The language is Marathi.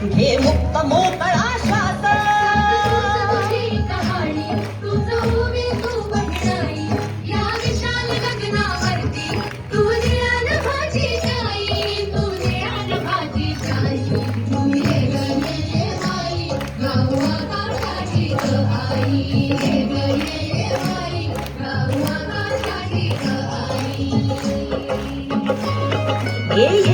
घे मुक्त मोकळा श्वास या विशाल गगनावरती तुझे अनभाची जाई तुझे अनभाची जाई तू ये ग ये बाई गाऊ आकाशाची ग आई ये ग ये बाई गाऊ आकाशाची ग आई ये